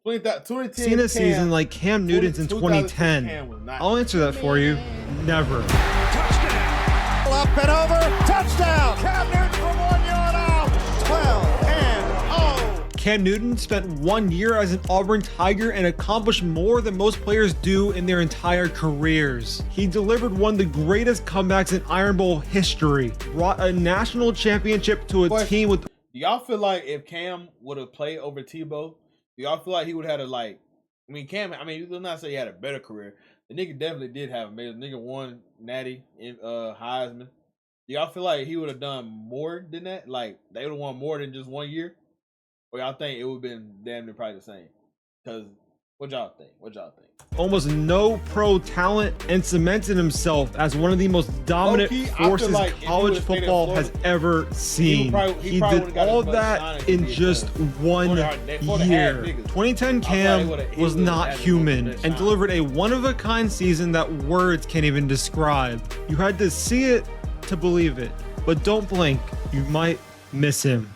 Seen a season like Cam Newton's in 2010? I'll answer that for you. Never. Touchdown. Up and over. Touchdown. Cam Newton from 1 yard out. 12-0. Cam Newton spent 1 year as an Auburn Tiger and accomplished more than most players do in their entire careers. He delivered one of the greatest comebacks in Iron Bowl history, brought a national championship to a team with... Do y'all feel like if Cam would have played over Tebow, do y'all feel like he would have had a, like, I mean, Cam, I mean, you will not say he had a better career. The nigga definitely did have a better. The nigga won Natty in Heisman. Do y'all feel like he would have done more than that? Like, they would have won more than just 1 year? Or y'all think it would have been damn near probably the same? Because what y'all think? What y'all think? Almost no pro talent and cemented himself as one of the most dominant forces like college football has ever seen. He did all that in just 1 year. 2010 Cam was not human and delivered a one-of-a-kind season that words can't even describe. You had to see it to believe it, but don't blink, you might miss him.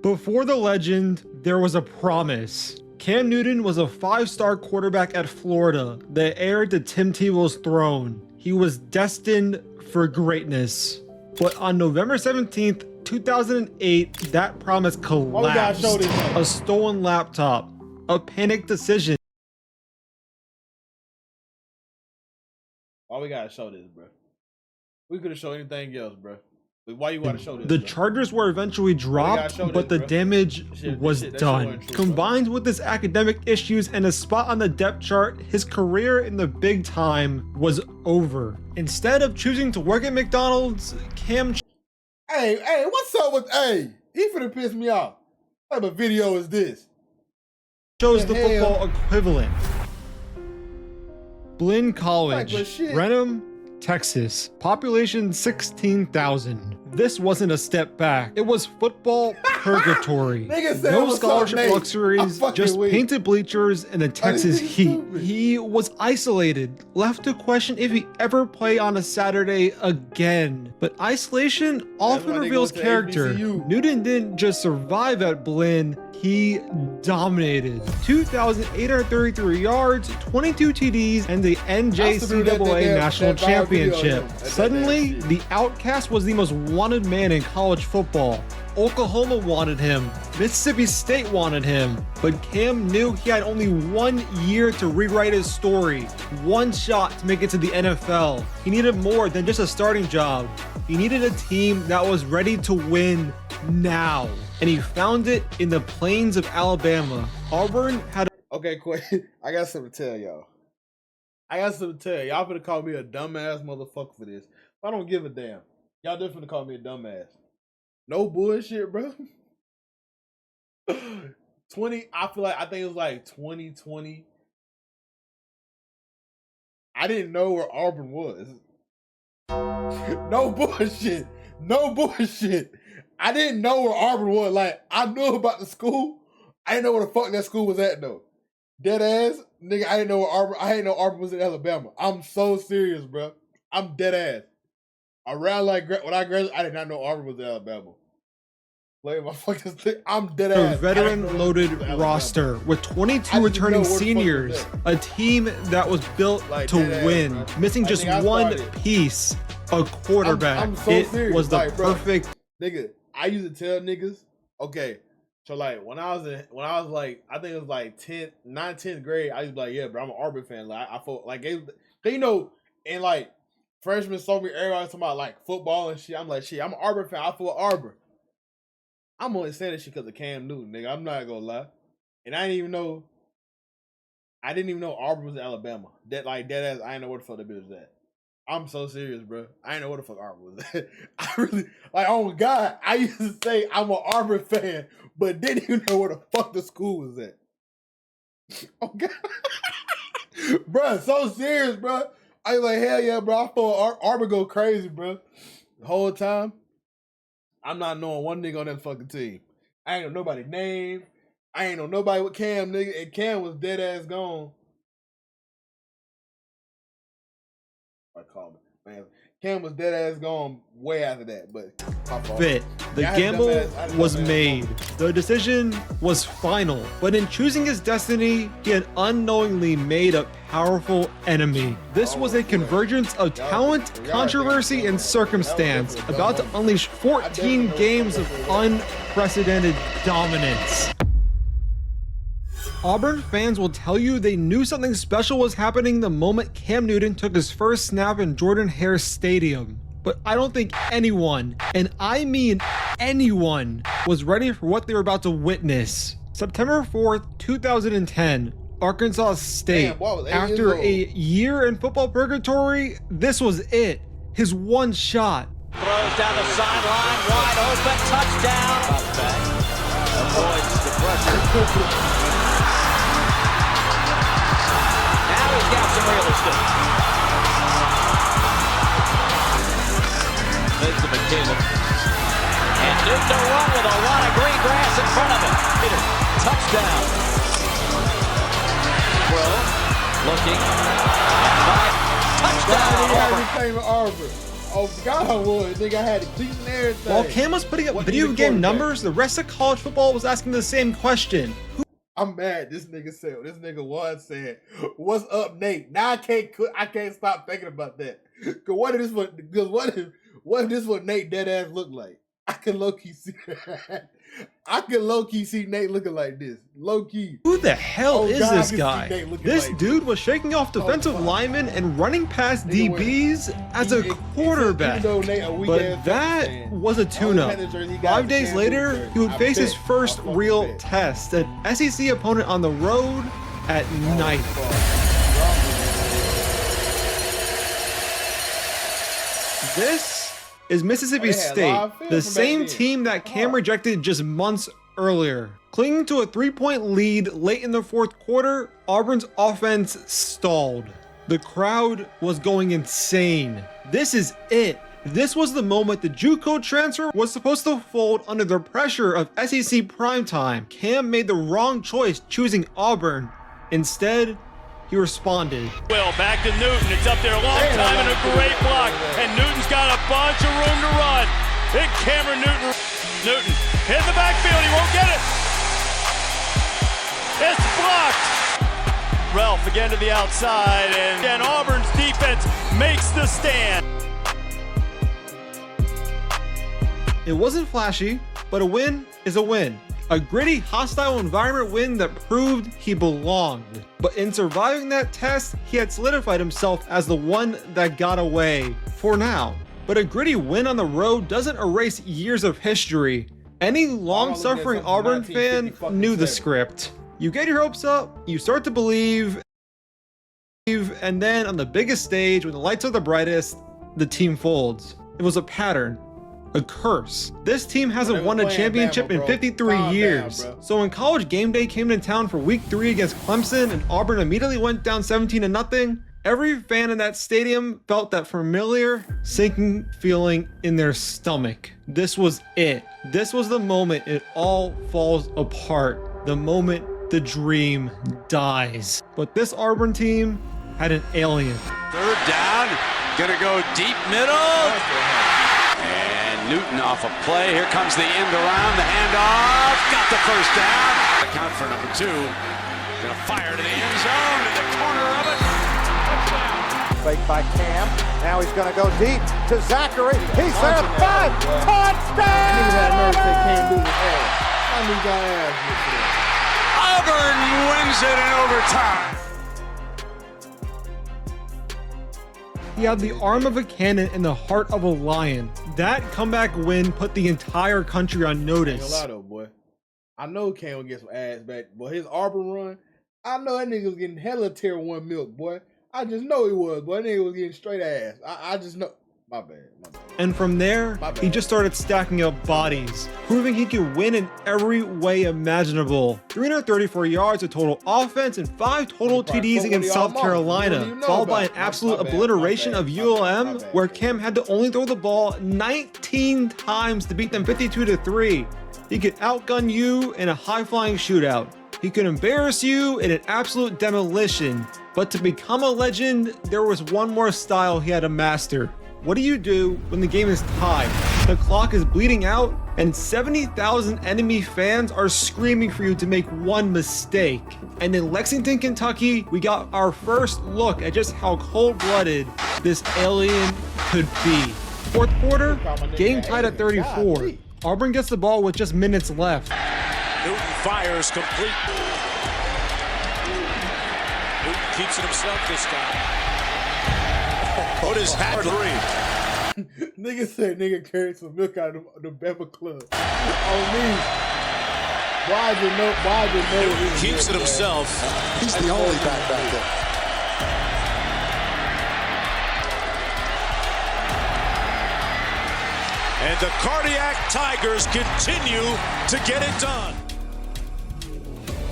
Before the legend, there was a promise. Cam Newton was a 5-star quarterback at Florida, the heir to Tim Tebow's throne. He was destined for greatness. But on November 17th, 2008, that promise collapsed. A stolen laptop, a panicked decision. Why we gotta show this, bro? We could have shown anything else, bro. Why you gotta show this? The charges were eventually dropped, but the damage was done. Combined with his academic issues and a spot on the depth chart, his career in the big time was over. Instead of choosing to work at McDonald's, Cam... Hey, what's up with... Hey, he finna piss me off. What type of video is this? Chose the football equivalent. Blinn College, Brenham, Texas. Population 16,000. This wasn't a step back. It was football purgatory. No scholarship luxuries, just painted bleachers and the Texas heat. He was isolated, left to question if he ever play on a Saturday again. But isolation often reveals character. Newton didn't just survive at Blinn, he dominated. 2,833 yards, 22 TDs, and the NJCAA National Championship. Suddenly, the outcast was the most wanted man in college football. Oklahoma wanted him. Mississippi State wanted him. But Cam knew he had only 1 year to rewrite his story. One shot to make it to the NFL. He needed more than just a starting job. He needed a team that was ready to win now. And he found it in the plains of Alabama. Auburn had a... Okay, quick. I got something to tell y'all. Y'all finna call me a dumbass motherfucker for this. I don't give a damn. Y'all definitely call me a dumbass. No bullshit, bro. I think it was like 2020. I didn't know where Auburn was. No bullshit. I didn't know where Auburn was. Like, I knew about the school. I didn't know where the fuck that school was at, though. Dead ass, nigga, I didn't know Auburn was in Alabama. I'm so serious, bro. I'm dead ass. Around like when I graduated, I did not know Auburn was in Alabama. Like my fucking thing, I'm dead ass. A veteran-loaded roster with 22 returning seniors, a team that was built to win, missing just one piece, a quarterback. It was the perfect. Nigga, I used to tell niggas, okay, so like when I was like, I think it was like 10th grade, I used to be like, yeah, bro, I'm an Auburn fan. Like I felt like, you know, and like freshman, sophomore, everybody talking about like football and shit. I'm like, shit, I'm an Auburn fan. I feel Auburn. I'm only saying this shit because of Cam Newton, nigga. I'm not gonna lie. And I didn't even know Auburn was in Alabama. Dead ass, I didn't know where the fuck that bitch was at. I'm so serious, bro. I didn't know where the fuck Auburn was at. I really, like, oh God, I used to say I'm an Auburn fan, but didn't even know where the fuck the school was at. Oh God. Bro, so serious, bro. I was like, hell yeah, bro. I thought Auburn go crazy, bro. The whole time, I'm not knowing one nigga on that fucking team. I ain't know nobody's name. I ain't know nobody with Cam, nigga. And Cam was dead ass gone. I call him, man. Cam was dead ass gone way after that, but my fault. Fit. The gamble was made. The decision was final. But in choosing his destiny, he had unknowingly made a powerful enemy. This was a convergence of talent, controversy, and circumstance, about to unleash 14 games of unprecedented dominance. Auburn fans will tell you they knew something special was happening the moment Cam Newton took his first snap in Jordan-Hare Stadium. But I don't think anyone, and I mean anyone, was ready for what they were about to witness. September 4th, 2010, Arkansas State. After a year in football purgatory, this was it. His one shot. Throws down the sideline, wide open, touchdown. Avoids the pressure. Now he's got some real estate. Makes the McKinnon. And Newton to run with a lot of green grass in front of him. Touchdown. Throw. Looking. And Touchdown. Auburn. Oh God, I would. Nigga, I had to clean everything. While Cam was putting up video game numbers, the rest of college football was asking the same question. I'm mad. This nigga was saying, "What's up, Nate?" Now I can't stop thinking about that. Cause what if this what Nate dead ass look like? I can low key see Nate looking like this. Low key. Who the hell is this guy? This dude was shaking off defensive linemen and running past DBs as a quarterback. But that was a tune-up. 5 days later, he would face his first real test, an SEC opponent on the road at night. This is Mississippi State, the same team that Cam rejected just months earlier. Clinging to a 3-point lead late in the fourth quarter, Auburn's offense stalled. The crowd was going insane. This is it. This was the moment the JUCO transfer was supposed to fold under the pressure of SEC primetime. Cam made the wrong choice choosing Auburn. Instead, he responded. Well, back to Newton. It's up there a long time and a great block. And Newton's got a bunch of room to run. Big Cameron Newton. Newton hit the backfield. He won't get it. It's blocked. Ralph again to the outside. And Auburn's defense makes the stand. It wasn't flashy, but a win is a win. A gritty, hostile environment win that proved he belonged. But in surviving that test, he had solidified himself as the one that got away, for now. But a gritty win on the road doesn't erase years of history. Any long-suffering Auburn fan knew the script. You get your hopes up, you start to believe, and then on the biggest stage, when the lights are the brightest, the team folds. It was a pattern. A curse. This team hasn't won a championship in 53 years. So when College Game Day came to town for week 3 against Clemson and Auburn immediately went down 17-0, every fan in that stadium felt that familiar, sinking feeling in their stomach. This was it. This was the moment it all falls apart. The moment the dream dies. But this Auburn team had an alien. Third down, gonna go deep middle. Newton off a play. Here comes the end around, the handoff. Got the first down. Account for number 2. Gonna fire to the end zone, to the corner of it. Touchdown. Fake by Cam. Now he's gonna go deep to Zachary. He's there. 5. Touchdown! Auburn wins it in overtime. He had the arm of a cannon and the heart of a lion. That comeback win put the entire country on notice. Ain't gonna lie though, boy. I know Cam will get some ass back, but his Auburn run, I know that nigga was getting hella tier 1 milk, boy. I just know he was, boy. That nigga was getting straight ass. I just know. My bad. And from there, he just started stacking up bodies, proving he could win in every way imaginable. 334 yards of total offense and 5 total TDs against South Carolina, followed by an absolute obliteration of ULM, where Cam had to only throw the ball 19 times to beat them 52-3. He could outgun you in a high-flying shootout. He could embarrass you in an absolute demolition. But to become a legend, there was one more style he had to master. What do you do when the game is tied? The clock is bleeding out and 70,000 enemy fans are screaming for you to make one mistake. And in Lexington, Kentucky, we got our first look at just how cold-blooded this alien could be. Fourth quarter, game tied at 34. Auburn gets the ball with just minutes left. Newton fires complete. Newton keeps it himself this time. Put his hat three. Nigga said nigga carried some milk out of the Bama Club. On me. Why did know he keeps it himself. He's the only back there. And the Cardiac Tigers continue to get it done.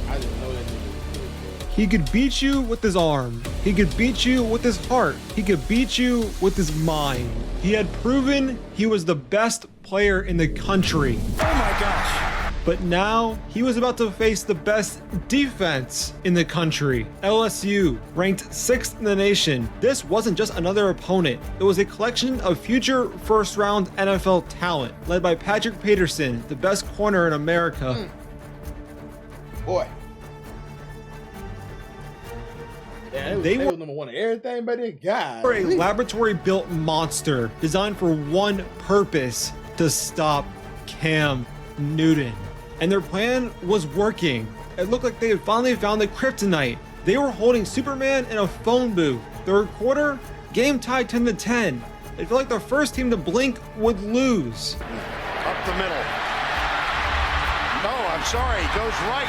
I didn't know that nigga. He could beat you with his arm. He could beat you with his heart. He could beat you with his mind. He had proven he was the best player in the country. Oh my gosh. But now he was about to face the best defense in the country. LSU, ranked 6th in the nation. This wasn't just another opponent. It was a collection of future first-round NFL talent, led by Patrick Peterson, the best corner in America. Boy. Yeah, they were number one in everything, but they got a laboratory-built monster designed for one purpose: to stop Cam Newton. And their plan was working. It looked like they had finally found the kryptonite. They were holding Superman in a phone booth. Third quarter, game tied 10-10. It felt like the first team to blink would lose. Up the middle. No, I'm sorry. Goes right.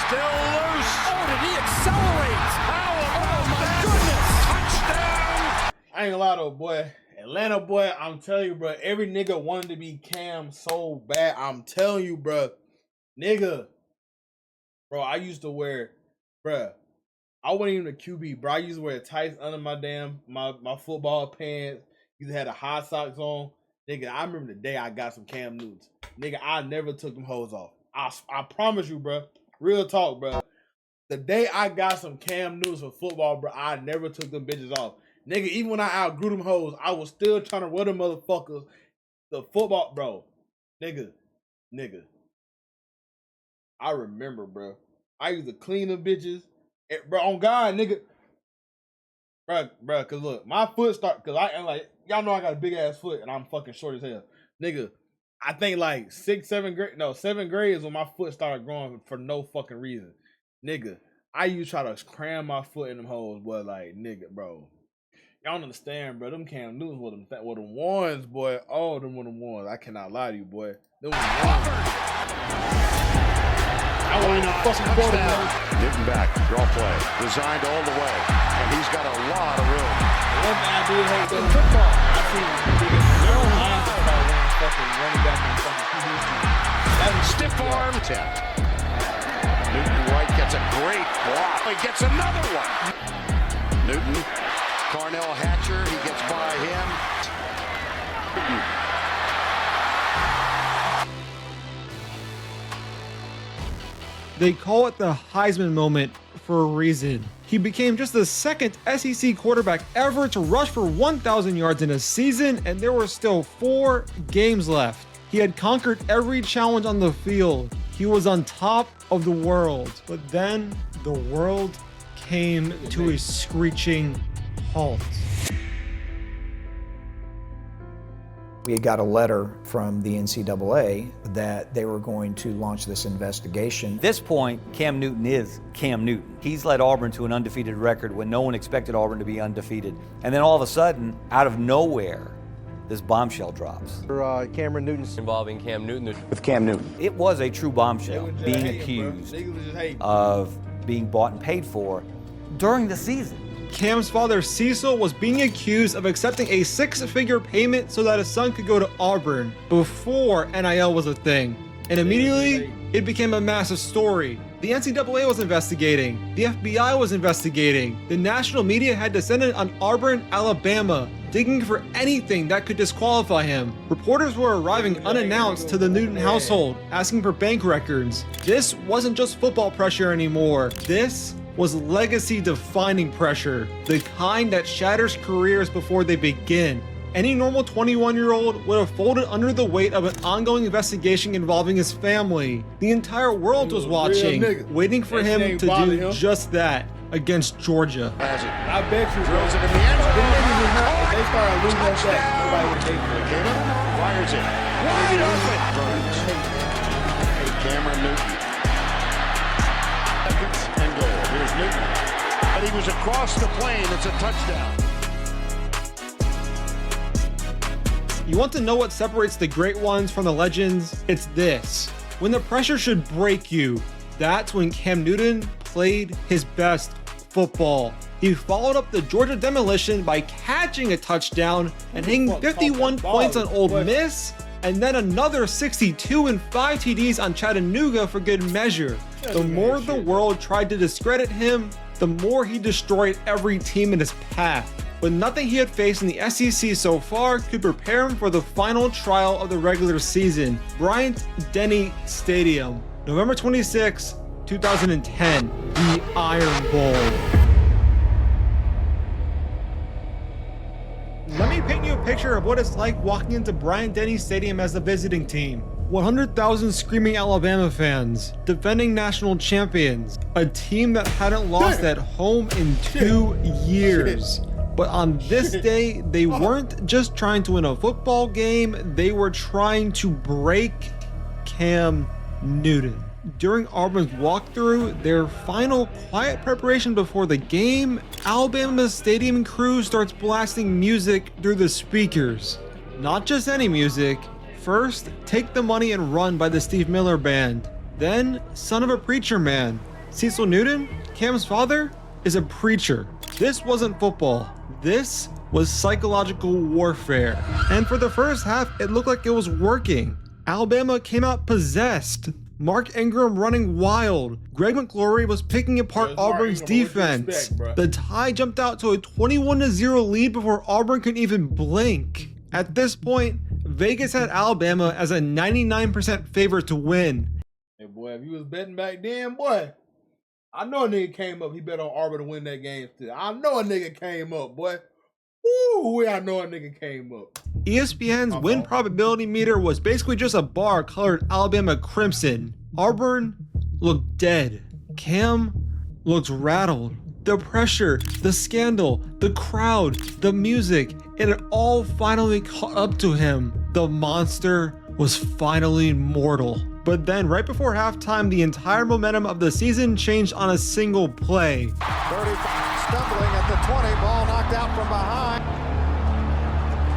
Still loose. Oh, did he accelerate? Oh my goodness. Touchdown. I ain't gonna lie though, boy. Atlanta, boy, I'm telling you, bro, every nigga wanted to be Cam so bad. I'm telling you, bro. Nigga. Bro, I used to wear, bro, I wasn't even a QB, bro. I used to wear tights under my my football pants. Used to have the high socks on. Nigga, I remember the day I got some Cam Newtons. Nigga, I never took them hoes off. I promise you, bro. Real talk, bro. The day I got some Cam Newtons for football, bro, I never took them bitches off. Nigga, even when I outgrew them hoes, I was still trying to wear them motherfuckers. The football, bro. Nigga. I remember, bro. I used to clean them bitches. And, bro, on God, nigga. Bro, cause look, my foot start, cause I am like, y'all know I got a big ass foot and I'm fucking short as hell. Nigga, I think like 7th grade is when my foot started growing for no fucking reason. Nigga, I used to try to cram my foot in them hoes, but like, nigga, bro. Y'all don't understand, bro. Them Cam Newtons were them ones, boy. Oh, them were them ones. I cannot lie to you, boy. Them were the ones. I wasn't even fucking quarterback. Newton back, draw play, designed all the way, and he's got a lot of room. One thing I did hate though, football. I see niggas no lines about fucking running back and fucking QB. That was Stiff arm tap. Newton right gets a great block. He gets another one. Newton. Carnell Hatcher, he gets by him. They call it the Heisman moment for a reason. He became just the second SEC quarterback ever to rush for 1,000 yards in a season, and there were still 4 games left. He had conquered every challenge on the field. He was on top of the world. But then the world came to a screeching halt. We had got a letter from the NCAA that they were going to launch this investigation. At this point, Cam Newton is Cam Newton. He's led Auburn to an undefeated record when no one expected Auburn to be undefeated. And then all of a sudden, out of nowhere, this bombshell drops. Cameron Newton's involving Cam Newton. With Cam Newton. It was a true bombshell, being accused of being bought and paid for during the season. Cam's father, Cecil, was being accused of accepting a 6-figure payment so that his son could go to Auburn before NIL was a thing. And immediately, it became a massive story. The NCAA was investigating. The FBI was investigating. The national media had descended on Auburn, Alabama, digging for anything that could disqualify him. Reporters were arriving unannounced to the Newton household, asking for bank records. This wasn't just football pressure anymore. This was legacy-defining pressure, the kind that shatters careers before they begin. Any normal 21-year-old would have folded under the weight of an ongoing investigation involving his family. The entire world was watching, waiting for him to do just that against Georgia. I bet you, bro. If they started losing that shot, nobody would take it. Fires it. Wide open. Cameron Newton. Seconds and goal. Here's Newton. But he was across the plane. It's a touchdown. You want to know what separates the great ones from the legends? It's this. When the pressure should break you, that's when Cam Newton played his best football. He followed up the Georgia demolition by catching a touchdown and hitting 51 points on Ole Miss, and then another 62 and 5 TDs on Chattanooga for good measure. The more the world tried to discredit him, the more he destroyed every team in his path. But nothing he had faced in the SEC so far could prepare him for the final trial of the regular season. Bryant-Denny Stadium, November 26, 2010, the Iron Bowl. Let me paint you a picture of what it's like walking into Bryant-Denny Stadium as the visiting team. 100,000 screaming Alabama fans, defending national champions, a team that hadn't lost at home in 2 years. But on this day, they weren't just trying to win a football game, they were trying to break Cam Newton. During Auburn's walkthrough, their final quiet preparation before the game, Alabama's stadium crew starts blasting music through the speakers. Not just any music. First, Take the Money and Run by the Steve Miller Band. Then, Son of a Preacher Man. Cecil Newton, Cam's father, is a preacher. This wasn't football. This was psychological warfare. And for the first half, it looked like it was working. Alabama came out possessed. Mark Ingram running wild. Greg McGlory was picking apart Auburn's defense. The tie jumped out to a 21-0 lead before Auburn could even blink. At this point, Vegas had Alabama as a 99% favorite to win. Hey boy, if you was betting back then, boy, I know a nigga came up. He bet on Auburn to win that game still. I know a nigga came up, boy. Woo, I know a nigga came up. ESPN's win probability meter was basically just a bar colored Alabama crimson. Auburn looked dead. Cam looked rattled. The pressure, the scandal, the crowd, the music, it had all finally caught up to him. The monster was finally mortal. But then right before halftime, the entire momentum of the season changed on a single play. 30, stumbling at the 20, ball knocked out from behind.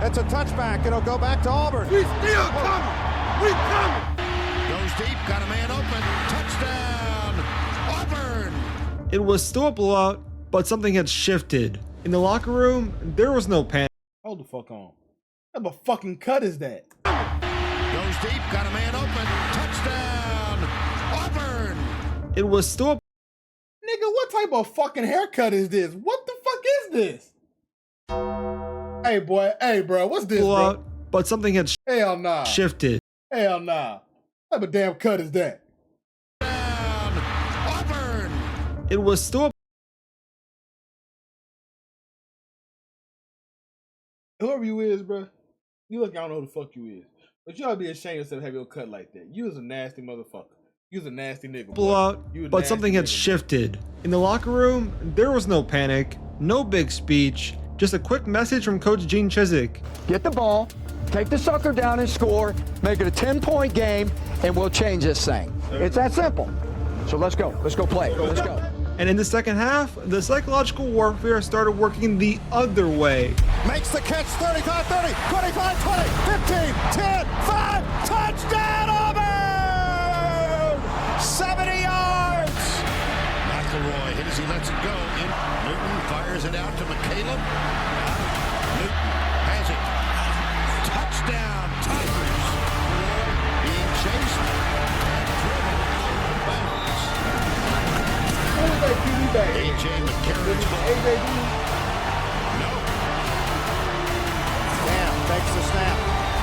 It's a touchback, it'll go back to Auburn. We still coming, we coming. Goes deep, got a man open, touchdown, Auburn. It was still a blowout, but something had shifted. In the locker room, there was no panic. Hold the fuck on. What type of fucking cut is that? Goes deep, got a man open, touchdown, Auburn. It was still Nigga, what type of fucking haircut is this? What the fuck is this? Hey boy, hey bro, what's this, blowout, bro? but something had Hell nah. shifted. Hell nah. What type of damn cut is that? Down, Auburn. It was still Whoever you is, bro, you look, I don't know who the fuck you is. But you ought to be ashamed of yourself to have your cut like that. You was a nasty motherfucker. You was a nasty nigga. Blowout, but something had shifted. In the locker room, there was no panic, no big speech, just a quick message from Coach Gene Chizik. Get the ball, take the sucker down and score, make it a 10-point game, and we'll change this thing. It's that simple. So let's go play, let's go. And in the second half, the psychological warfare started working the other way. Makes the catch, 35, 30, 25, 20, 15, 10, 5, touchdown Auburn! 70 yards! McElroy hit as he lets it go. Newton fires it out to McCaleb. Newton has it. Touchdown, Tigers. Being chased and driven bounds. Who was that QB back? A.J. McCarron's AJD? No. Cam takes the snap.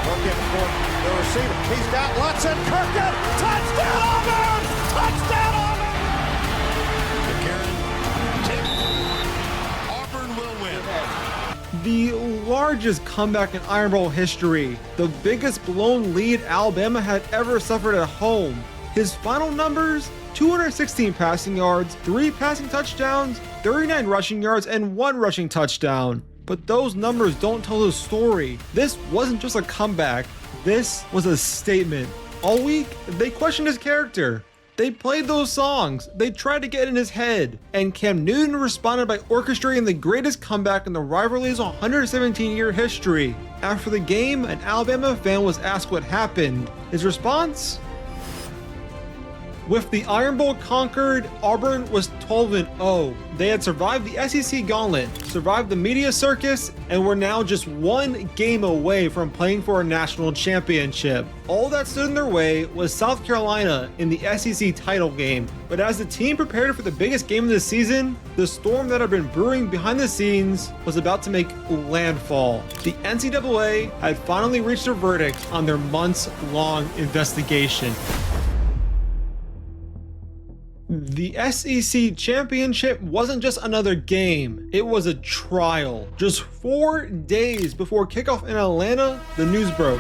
Looking for the receiver. He's got Lutson. Kirkland. Touchdown Auburn! Touchdown Auburn! McCarron The largest comeback in Iron Bowl history, the biggest blown lead Alabama had ever suffered at home. His final numbers: 216 passing yards, 3 passing touchdowns, 39 rushing yards, and 1 rushing touchdown. But those numbers don't tell the story. This wasn't just a comeback, this was a statement. All week, they questioned his character. They played those songs, they tried to get in his head, and Cam Newton responded by orchestrating the greatest comeback in the rivalry's 117-year history. After the game, an Alabama fan was asked what happened. His response? With the Iron Bowl conquered, Auburn was 12-0. They had survived the SEC gauntlet, survived the media circus, and were now just 1 game away from playing for a national championship. All that stood in their way was South Carolina in the SEC title game. But as the team prepared for the biggest game of the season, the storm that had been brewing behind the scenes was about to make landfall. The NCAA had finally reached a verdict on their months-long investigation. The SEC championship wasn't just another game, it was a trial. Just 4 days before kickoff in Atlanta, the news broke.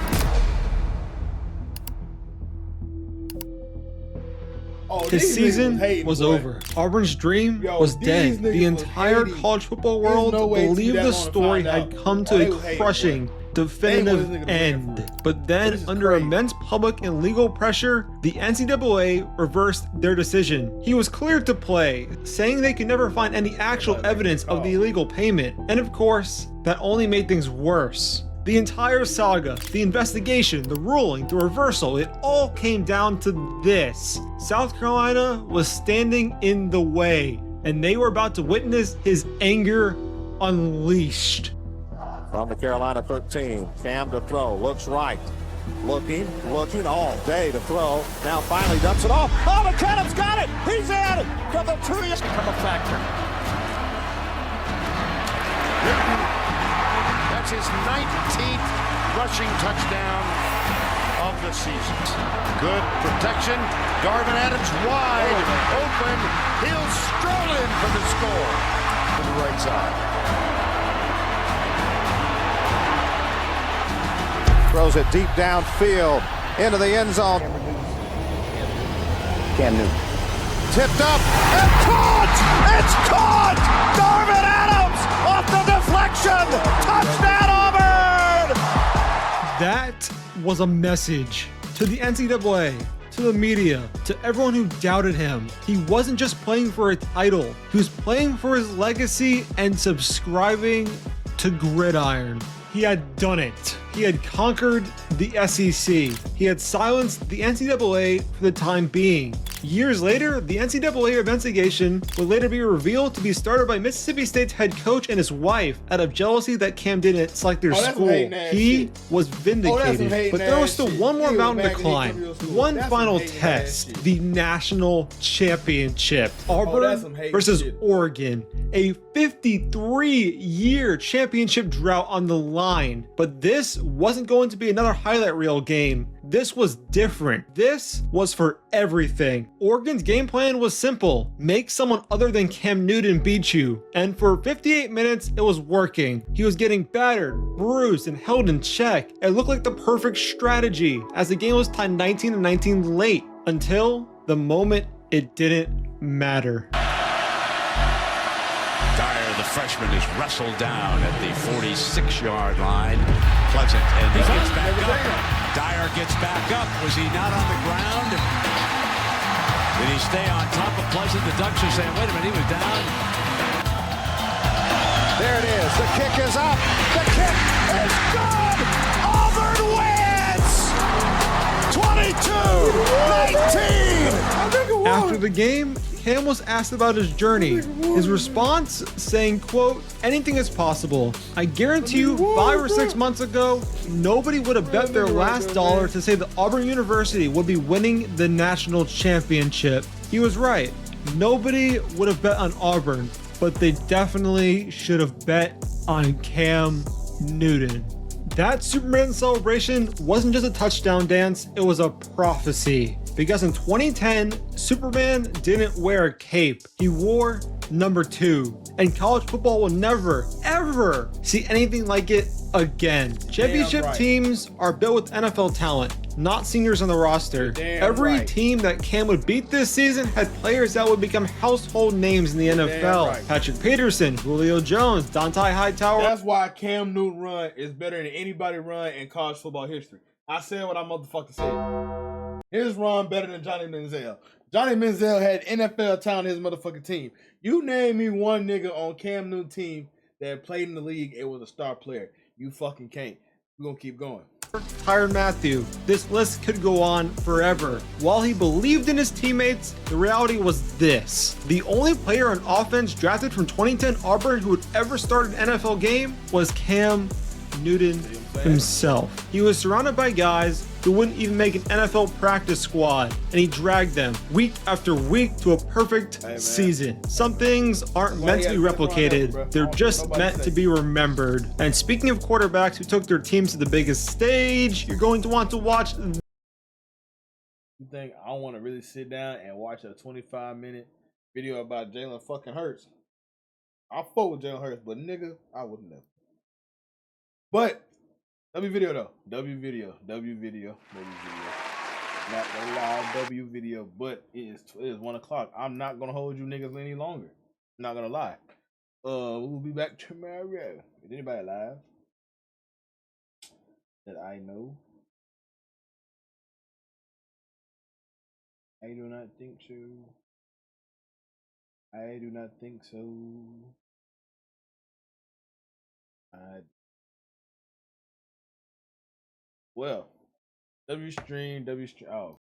His season was over. Auburn's dream was dead. The entire college football world believed the story had come to a crushing, definitive end. But then, under immense public and legal pressure, the NCAA reversed their decision. He was cleared to play, saying they could never find any actual evidence of the illegal payment. And of course, that only made things worse. The entire saga, the investigation, the ruling, the reversal, it all came down to this. South Carolina was standing in the way, and they were about to witness his anger unleashed. From the Carolina 13, Cam to throw, looks right. Looking all day to throw. Now finally dumps it off. Oh, McAdams got it! He's in! For the 2 years. Become a factor. That's his 19th rushing touchdown of the season. Good protection. Darvin Adams wide open. He'll stroll in for the score. To the right side. Throws it deep downfield into the end zone. Cam Newton. Tipped up and caught! It's caught! Darvin Adams off the deflection! Touchdown Auburn! That was a message to the NCAA, to the media, to everyone who doubted him. He wasn't just playing for a title, he was playing for his legacy and subscribing to Gridiron. He had done it. He had conquered the SEC. He had silenced the NCAA for the time being. Years later, the NCAA investigation would later be revealed to be started by Mississippi State's head coach and his wife out of jealousy that Cam didn't select their school. He was vindicated, but there was still one more mountain to climb. One final test, the national championship. Auburn versus Oregon, a 53-year championship drought on the line. But this wasn't going to be another highlight reel game. This was different. This was for everything. Oregon's game plan was simple. Make someone other than Cam Newton beat you. And for 58 minutes, it was working. He was getting battered, bruised, and held in check. It looked like the perfect strategy as the game was tied 19-19 late until the moment it didn't matter. Dyer, the freshman, is wrestled down at the 46-yard line. Pleasant, and he gets back up. Dyer gets back up. Was he not on the ground? Did he stay on top of Pleasant? The Ducks are saying, wait a minute, he was down. There it is. The kick is up. The kick is good. Auburn wins. 22-19. After the game, Cam was asked about his journey. His response saying, quote, anything is possible. I guarantee you 5 or 6 months ago, nobody would have bet their last dollar to say that Auburn University would be winning the national championship. He was right. Nobody would have bet on Auburn, but they definitely should have bet on Cam Newton. That Superman celebration wasn't just a touchdown dance, it was a prophecy. Because in 2010, Superman didn't wear a cape. He wore number 2. And college football will never, ever see anything like it again. Championship teams are built with NFL talent, not seniors on the roster. Every team that Cam would beat this season had players that would become household names in the NFL. Patrick Peterson, Julio Jones, Dante Hightower. That's why Cam Newton run is better than anybody run in college football history. I said what I motherfucking said. His run better than Johnny Manziel. Johnny Manziel had NFL talent in his motherfucking team. You name me one nigga on Cam Newton team that played in the league and was a star player. You fucking can't. We're gonna keep going. Tyrann Mathieu. This list could go on forever. While he believed in his teammates, the reality was this. The only player on offense drafted from 2010 Auburn who would ever start an NFL game was Cam Newton himself. He was surrounded by guys who wouldn't even make an NFL practice squad, and he dragged them week after week to a perfect season. Some things aren't meant to be replicated, they're just meant to be remembered. And speaking of quarterbacks who took their teams to the biggest stage, you're going to want to watch. You think I want to really sit down and watch a 25-minute video about Jalen fucking Hurts? I'll fuck with Jalen Hurts, but nigga, I wouldn't have. But W video though. W video. Not gonna lie, W video. But it is 1 o'clock. I'm not gonna hold you niggas any longer. Not gonna lie. We'll be back tomorrow. Is anybody live that I know? I do not think so. I do not think so. Well, W stream. Oh.